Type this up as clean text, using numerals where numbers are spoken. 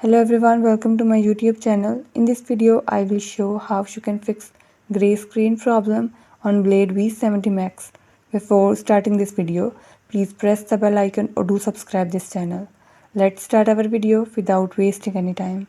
Hello everyone, welcome to my YouTube channel. In this video, I will show how you can fix gray screen problem on Blade V70 Max. Before starting this video, please press the bell icon or do subscribe this channel. Let's start our video without wasting any time.